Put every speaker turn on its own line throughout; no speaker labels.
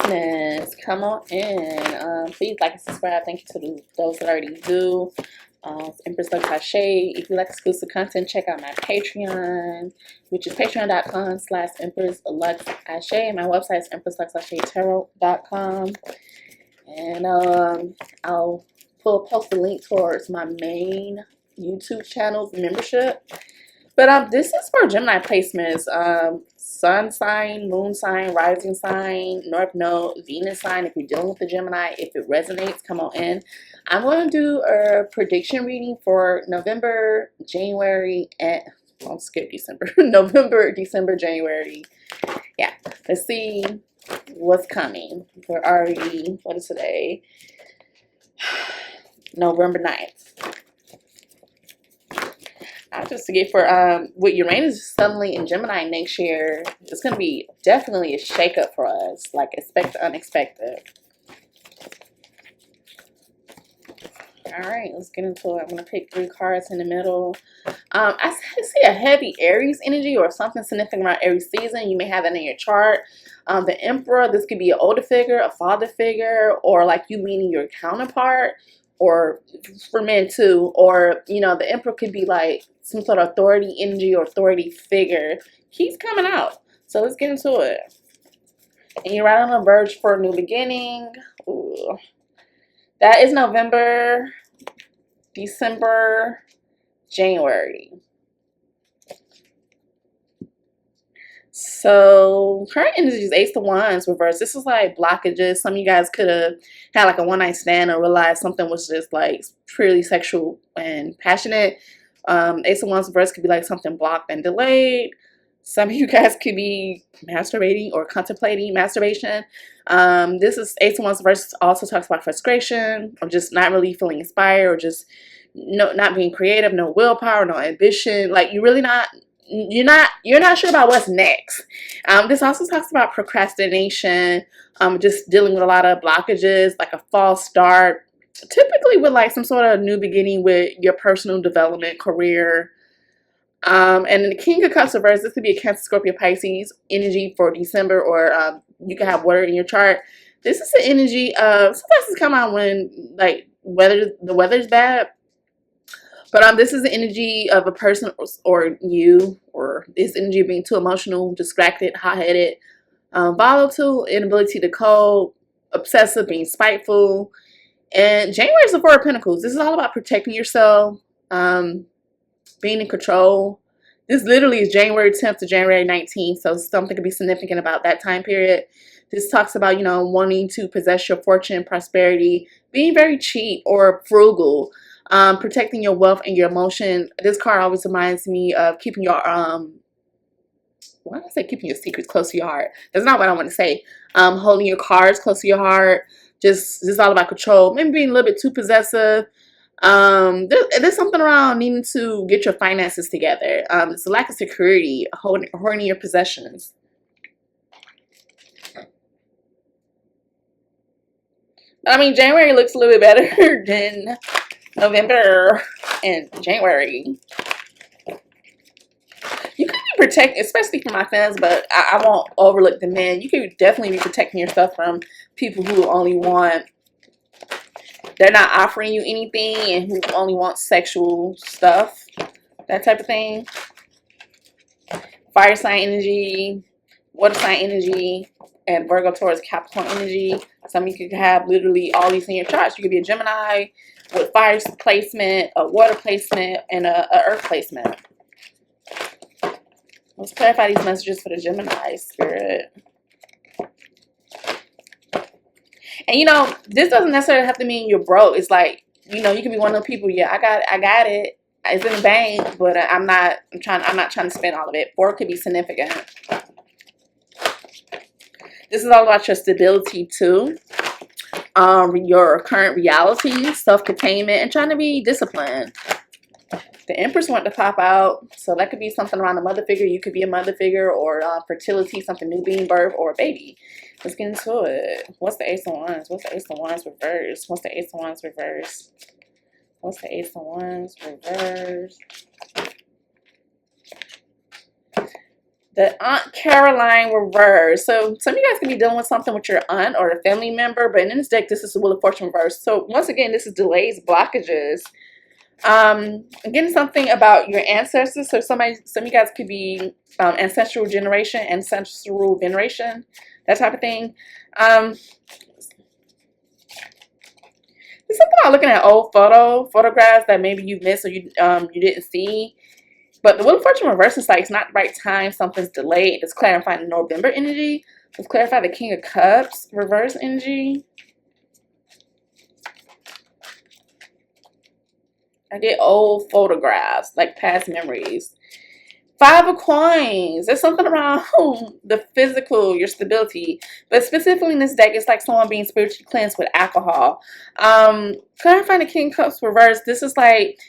business. Come on in. Please like and subscribe. Thank you to those that already do. Empress LuxAse. If you like exclusive content, check out my Patreon, which is patreon.com/Empress LuxAse. My website is EmpressLuxAseTarot.com. And I'll post a link towards my main YouTube channel's membership. But this is for Gemini placements. Sun sign, moon sign, rising sign, North Node, Venus sign. If you're dealing with the Gemini, if it resonates, come on in. I'm going to do a prediction reading for November, January, and I'll skip December. November, December, January. Yeah, let's see what's coming. We're already, what is today? November 9th. Just to get for with Uranus suddenly in Gemini next year, it's going to be definitely a shakeup for us. Like, expect the unexpected. Alright, let's get into it. I'm going to pick 3 cards in the middle. I see a heavy Aries energy or something significant around Aries season. You may have that in your chart. The Emperor, this could be an older figure, a father figure, or like you meeting your counterpart, or for men too. Or, you know, the Emperor could be like some sort of authority energy or authority figure. He's coming out. So let's get into it. And you're right on the verge for a new beginning. Ooh. That is November, December, January. So current energy is Ace of Wands reverse. This is like blockages. Some of you guys could have had like a one-night stand or realized something was just like purely sexual and passionate. Ace of Wands reverse could be like something blocked and delayed. Some of you guys could be masturbating or contemplating masturbation. This is Ace of Wands reverse also talks about frustration or just not really feeling inspired or just not being creative, no willpower, no ambition. Like you're not sure about what's next. This also talks about procrastination, just dealing with a lot of blockages, like a false start, typically with like some sort of new beginning with your personal development, career. And then the King of Cups reverse, this could be a Cancer, Scorpio, Pisces energy for December, or you can have water in your chart. This is the energy of, sometimes it's come out when like the weather's bad. But this is the energy of a person or you, or this energy of being too emotional, distracted, hot-headed, volatile, inability to cope, obsessive, being spiteful. And January is the Four of Pentacles. This is all about protecting yourself, being in control. This literally is January 10th to January 19th, so something could be significant about that time period. This talks about, you know, wanting to possess your fortune, prosperity, being very cheap or frugal, protecting your wealth and your emotion. This card always reminds me of keeping your, why did I say keeping your secrets close to your heart? That's not what I want to say. Holding your cards close to your heart. Just all about control. Maybe being a little bit too possessive. There's something around needing to get your finances together. It's a lack of security, hoarding your possessions. But I mean, January looks a little bit better than November and January. You could be protecting, especially for my fans, but I won't overlook the men. You could definitely be protecting yourself from people who only want, they're not offering you anything and who only want sexual stuff, that type of thing. Fire sign energy, water sign energy, and Virgo, Taurus, Capricorn energy. Some of you could have literally all these in your charts. You could be a Gemini with fire placement, a water placement, and a earth placement. Let's clarify these messages for the Gemini spirit. And you know, this doesn't necessarily have to mean you're broke. It's like, you know, you can be one of those people, yeah, I got it. It's in the bank, but I'm not trying to spend all of it. Or it could be significant. This is all about your stability too. Your current reality, self-containment, and trying to be disciplined. The Empress want to pop out, so that could be something around a mother figure. You could be a mother figure, or fertility, something new being birth, or a baby. Let's get into it. What's the Ace of Wands? What's the Ace of Wands reverse? What's the Ace of Wands reverse? What's the Ace of Wands reverse? The Aunt Caroline reverse. So some of you guys can be dealing with something with your aunt or a family member, but in this deck, this is the Wheel of Fortune reverse. So once again, this is delays, blockages. Again, something about your ancestors. So some of you guys could be ancestral generation, ancestral veneration, that type of thing. There's something about looking at old photographs that maybe you missed or you didn't see. But the Wheel of Fortune reverse is like it's not the right time. Something's delayed. It's clarifying the November energy. Let's clarify the King of Cups reverse energy. I get old photographs, like past memories. 5 of Coins. There's something around the physical, your stability. But specifically in this deck, it's like someone being spiritually cleansed with alcohol. Clarifying the King of Cups reverse. This is like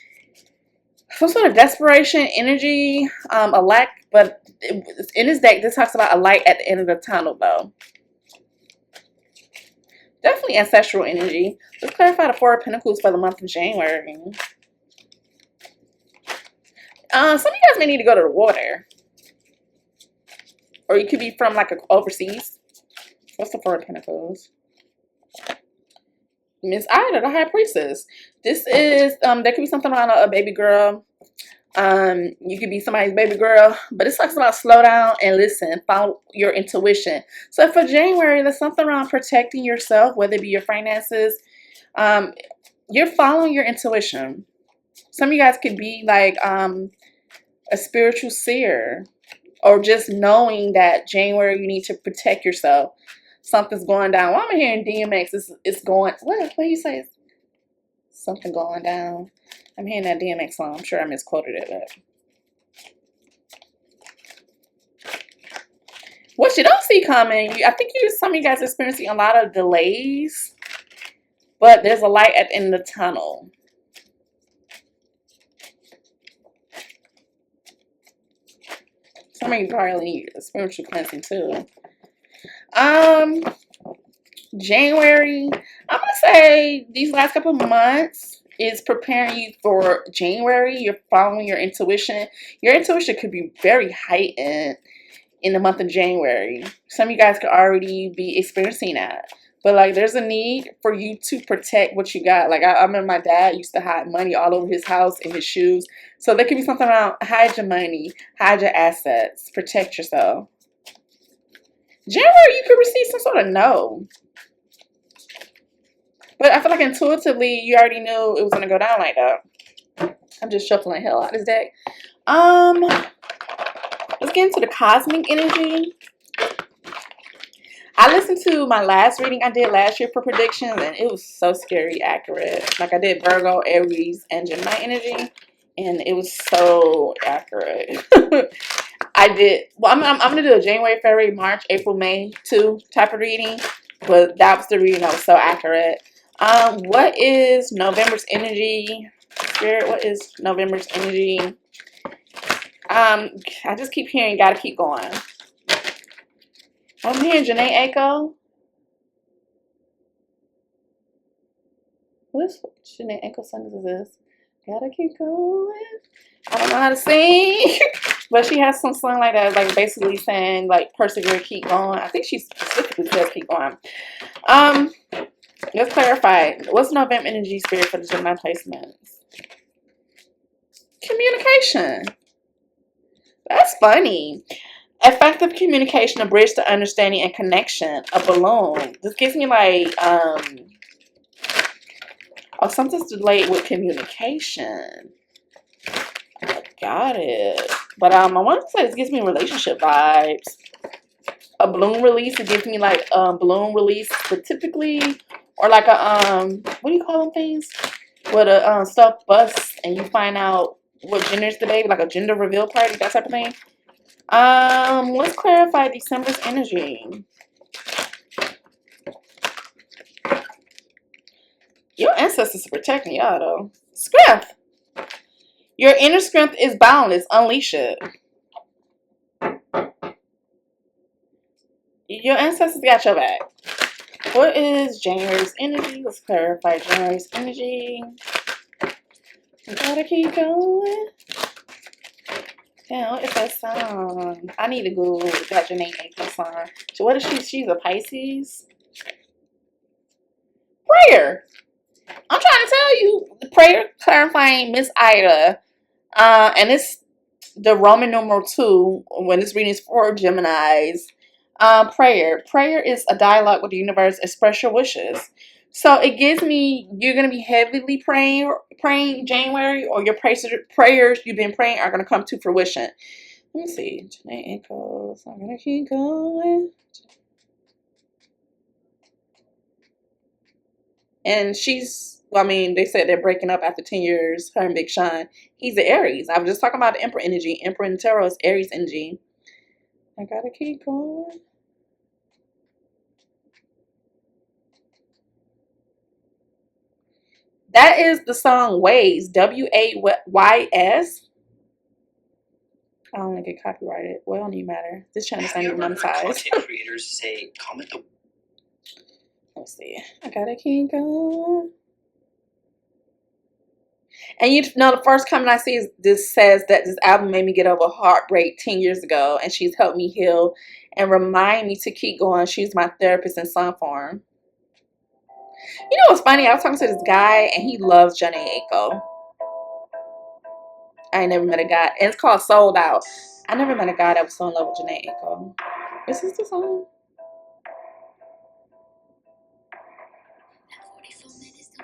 some sort of desperation energy, a lack. But in this deck, this talks about a light at the end of the tunnel, though. Definitely ancestral energy. Let's clarify the 4 of Pentacles for the month of January. Some of you guys may need to go to the water. Or you could be from like overseas. What's the 4 of Pentacles? Miss Ida, the High Priestess. This is, there could be something around a baby girl. You could be somebody's baby girl. But it talks about slow down and listen. Follow your intuition. So for January, there's something around protecting yourself, whether it be your finances. You're following your intuition. Some of you guys could be like a spiritual seer, or just knowing that January you need to protect yourself. Something's going down. Well, I'm hearing DMX. It's going. What do you say? Something going down. I'm hearing that DMX song. I'm sure I misquoted it. But what you don't see coming, I think some of you guys are experiencing a lot of delays, but there's a light at the end of the tunnel. Some of you probably need a spiritual cleansing too. January, I'm gonna say these last couple of months is preparing you for January. You're following your intuition. Your intuition could be very heightened in the month of January. Some of you guys could already be experiencing that. But like there's a need for you to protect what you got. Like I remember my dad used to hide money all over his house in his shoes. So there could be something around hide your money, hide your assets, protect yourself. January, you could receive some sort of no. But I feel like intuitively, you already knew it was going to go down like that. I'm just shuffling hell out of this deck. Let's get into the cosmic energy. I listened to my last reading I did last year for predictions, and it was so scary accurate. Like I did Virgo, Aries, and Gemini energy, and it was so accurate. I did. Well, I'm gonna do a January, February, March, April, May 2 type of reading, but that was the reading that was so accurate. What is November's energy? Spirit, what is November's energy? I just keep hearing, gotta keep going. I'm hearing Jhene Aiko. What Jhene Aiko song is this? Gotta keep going. I don't know how to sing, but she has some song like that, like basically saying like persevere, keep going. I think she specifically says keep going. Let's clarify. What's November energy, Spirit, for the Gemini placements? Communication. That's funny. Effective communication, a bridge to understanding and connection, a balloon. This gives me like something's delayed with communication. Got it. But I want to say this gives me relationship vibes. A balloon release, it gives me like balloon release, but typically, or like a what do you call them things? Where the stuff busts and you find out what gender is the baby, like a gender reveal party, that type of thing. Let's clarify December's energy. Your ancestors are protecting y'all though. Strength. Your inner strength is boundless. Unleash it. Your ancestors got your back. What is January's energy? Let's clarify January's energy. We gotta keep going. Damn, what is that song? I need to Google that Jhene Aiko song. So what is she? She's a Pisces. Prayer. I'm trying to tell you, the prayer clarifying Miss Ida. And it's the Roman numeral 2 when this reading is for Geminis. Prayer. Prayer is a dialogue with the universe. Express your wishes. So it gives me you're gonna be heavily praying January, or your prayers you've been praying are gonna come to fruition. Let me see. Jhene Aiko. So I'm gonna keep going. And she's, well, I mean, they said they're breaking up after 10 years, her and Big Sean. He's the Aries. I was just talking about the Emperor energy. Emperor in Tarot is Aries energy. I gotta keep going. That is the song W.A.Y.S. W-A-Y-S. I don't want to get copyrighted. Well, it don't even matter. This channel's not even monetized.
Content creators say, comment the...
Let's see. I gotta keep going. And you know, the first comment I see is this says that this album made me get over heartbreak 10 years ago, and she's helped me heal and remind me to keep going. She's my therapist in song form. You know what's funny? I was talking to this guy, and he loves Jhene Aiko. I ain't never met a guy, and it's called Sold Out. I never met a guy that was so in love with Jhene Aiko. Is this the song?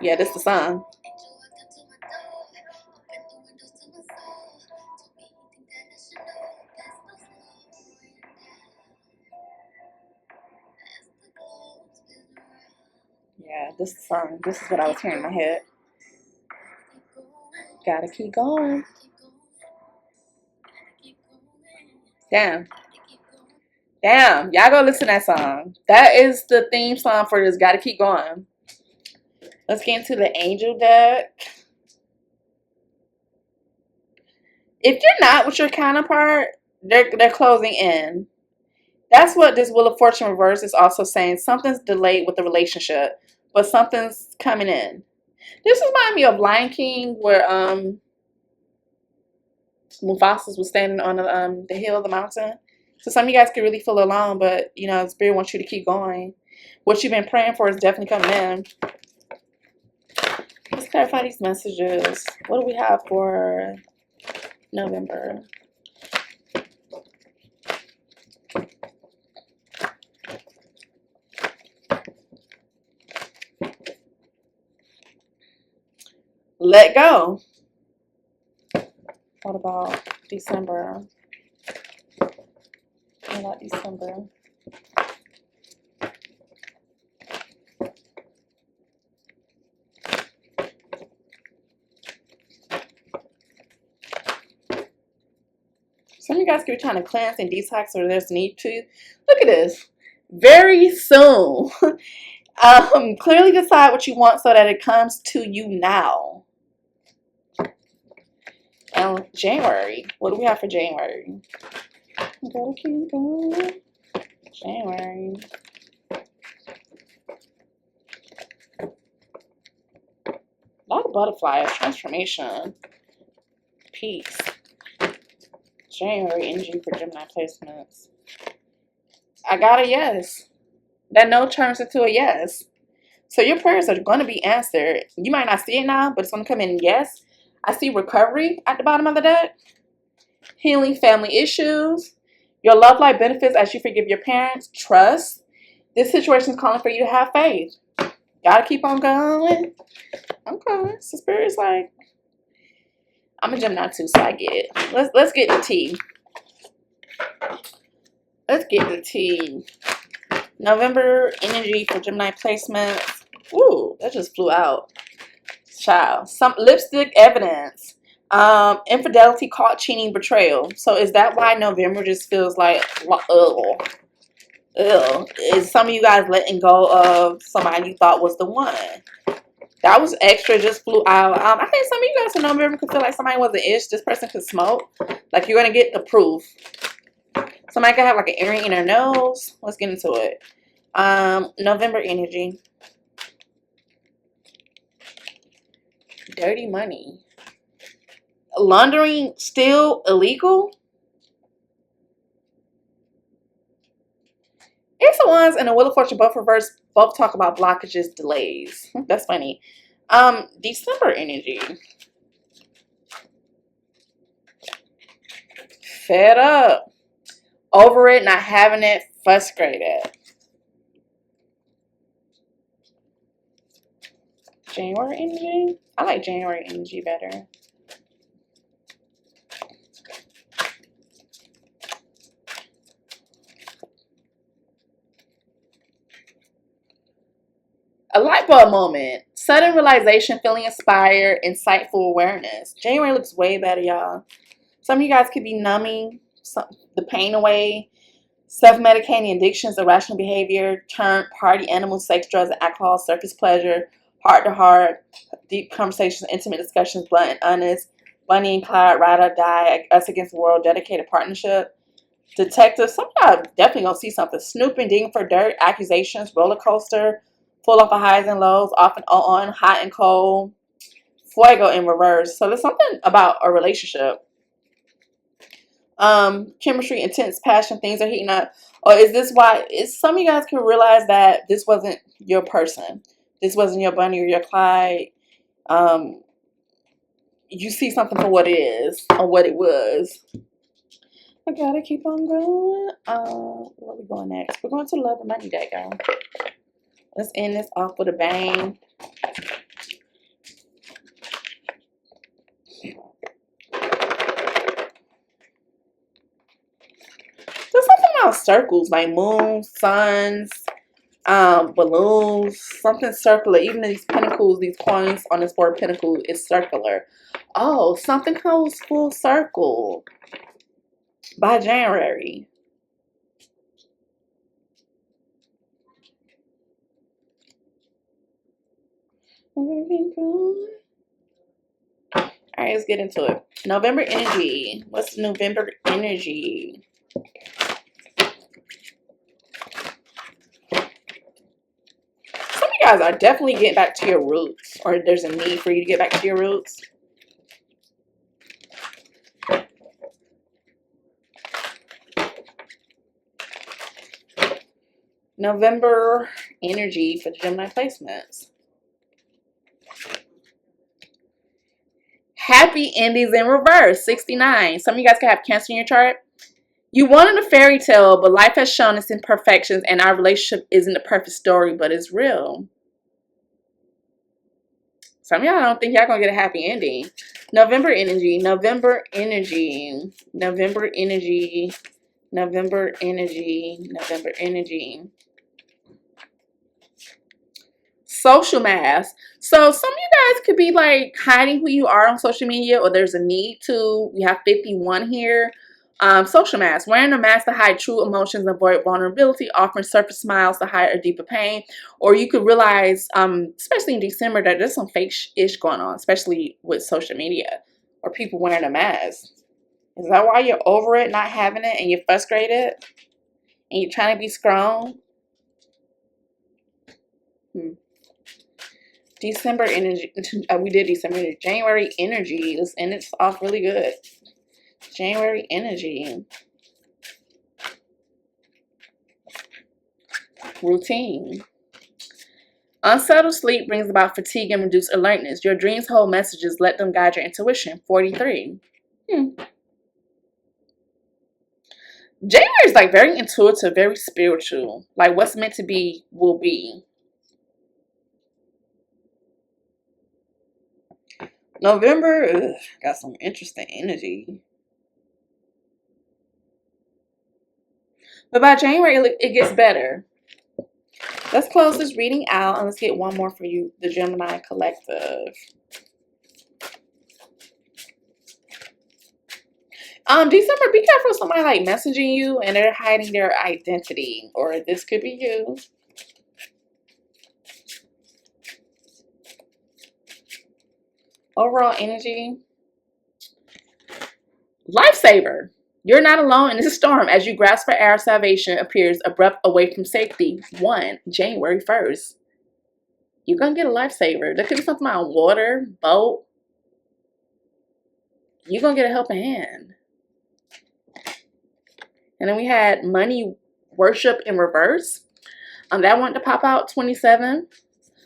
Yeah, this is the song. Yeah, this is the song. This is what I was hearing in my head. Gotta keep going. Damn. Damn. Y'all go listen to that song. That is the theme song for this Gotta Keep Going. Let's get into the angel deck. If you're not with your counterpart, they're closing in. That's what this Wheel of Fortune reverse is also saying. Something's delayed with the relationship, but something's coming in. This reminds me of Lion King, where Mufasa was standing on the hill of the mountain. So some of you guys can really feel alone, but you know, Spirit wants you to keep going. What you've been praying for is definitely coming in. Let's clarify these messages. What do we have for November? Let go. What about December? What about December? Some of you guys could be trying to cleanse and detox, or there's need to. Look at this. Very soon. Clearly decide what you want so that it comes to you now. And January. What do we have for January? Gotta keep going. January. A lot of butterflies. Transformation. Peace. January energy for Gemini placements. I got a yes. That no turns into a yes. So your prayers are going to be answered. You might not see it now, but it's going to come in yes. I see recovery at the bottom of the deck. Healing family issues. Your love life benefits as you forgive your parents. Trust. This situation is calling for you to have faith. Gotta keep on going. Okay. So Spirit's like, I'm a Gemini too, so I get it. Let's get the tea. Let's get the tea. November energy for Gemini placements. Ooh, that just flew out. Child. Some lipstick evidence. Infidelity, caught cheating, betrayal. So is that why November just feels like, ugh? Ugh. Is some of you guys letting go of somebody you thought was the one? That was extra, just flew out. I think some of you guys in November could feel like somebody was an ish. This person could smoke. Like you're going to get the proof. Somebody could have like an earring in their nose. Let's get into it. November energy. Dirty money. Laundering still illegal? Ace of Wands and the Wheel of Fortune, both reversed, both talk about blockages, delays. That's funny. December energy. Fed up. Over it, not having it, frustrated. January energy? I like January energy better. A light bulb moment. Sudden realization, feeling inspired, insightful awareness. January looks way better, y'all. Some of you guys could be numbing the pain away, self-medicating addictions, irrational behavior, turn party animals, sex, drugs, and alcohol, surface pleasure, heart-to-heart, deep conversations, intimate discussions, blunt and honest, Bunny and Clyde, ride or die, us against the world, dedicated partnership. Detective, some of y'all definitely gonna see something. Snooping, digging for dirt, accusations, roller coaster, full of highs and lows, off and on, hot and cold, fuego in reverse. So there's something about a relationship. Chemistry, intense passion, things are heating up. Or is this why some of you guys can realize that this wasn't your person? This wasn't your Bunny or your Clyde. You see something for what it is or what it was. I gotta keep on going. Where are we going next? We're going to Love and Money deck, y'all. Let's end this off with a bang. There's something about circles, like moons, suns, balloons, something circular. Even these pentacles, these coins on this Four of Pentacles is circular. Oh, something goes full circle by January. All right, let's get into it. November energy. What's November energy? Some of you guys are definitely getting back to your roots, or there's a need for you to get back to your roots. November energy for the Gemini placements. Happy endings in reverse, 69. Some of you guys can have Cancer in your chart. You wanted a fairy tale, but life has shown its imperfections, and our relationship isn't a perfect story, but it's real. Some of y'all don't think y'all gonna get a happy ending. November energy, November energy, November energy, November energy, November energy. Social mask. So some of you guys could be like hiding who you are on social media, or there's a need to. We have 51 here. Social mask. Wearing a mask to hide true emotions, avoid vulnerability, offering surface smiles to hide a deeper pain. Or you could realize, especially in December, that there's some fake-ish going on, especially with social media or people wearing a mask. Is that why you're over it, not having it, and you're frustrated? And you're trying to be strong? December energy. We did December energy. January energy. Let's end it off really good. January energy. Routine. Unsettled sleep brings about fatigue and reduced alertness. Your dreams hold messages. Let them guide your intuition. 43. January is like very intuitive, very spiritual. Like what's meant to be will be. November, got some interesting energy. But by January, it gets better. Let's close this reading out and let's get one more for you, the Gemini Collective. December, be careful of somebody like messaging you and they're hiding their identity, or this could be you. Overall energy. Lifesaver. You're not alone in this storm. As you grasp for air, salvation appears abrupt away from safety. January 1st. You're going to get a lifesaver. There could be something about water, boat. You're going to get a helping hand. And then we had money worship in reverse. That wanted to pop out 27.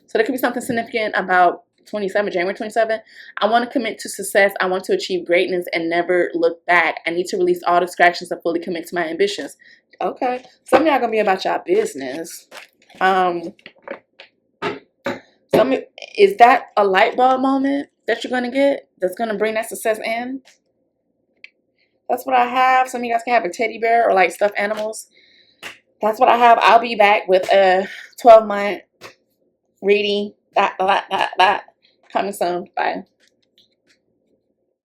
So there could be something significant about 27, January 27. I want to commit to success. I want to achieve greatness and never look back. I need to release all distractions and fully commit to my ambitions. Okay. Some of y'all going to be about y'all business. Is that a light bulb moment that you're going to get that's going to bring that success in? That's what I have. Some of you guys can have a teddy bear or like stuffed animals. That's what I have. I'll be back with a 12-month reading. Coming soon. Bye.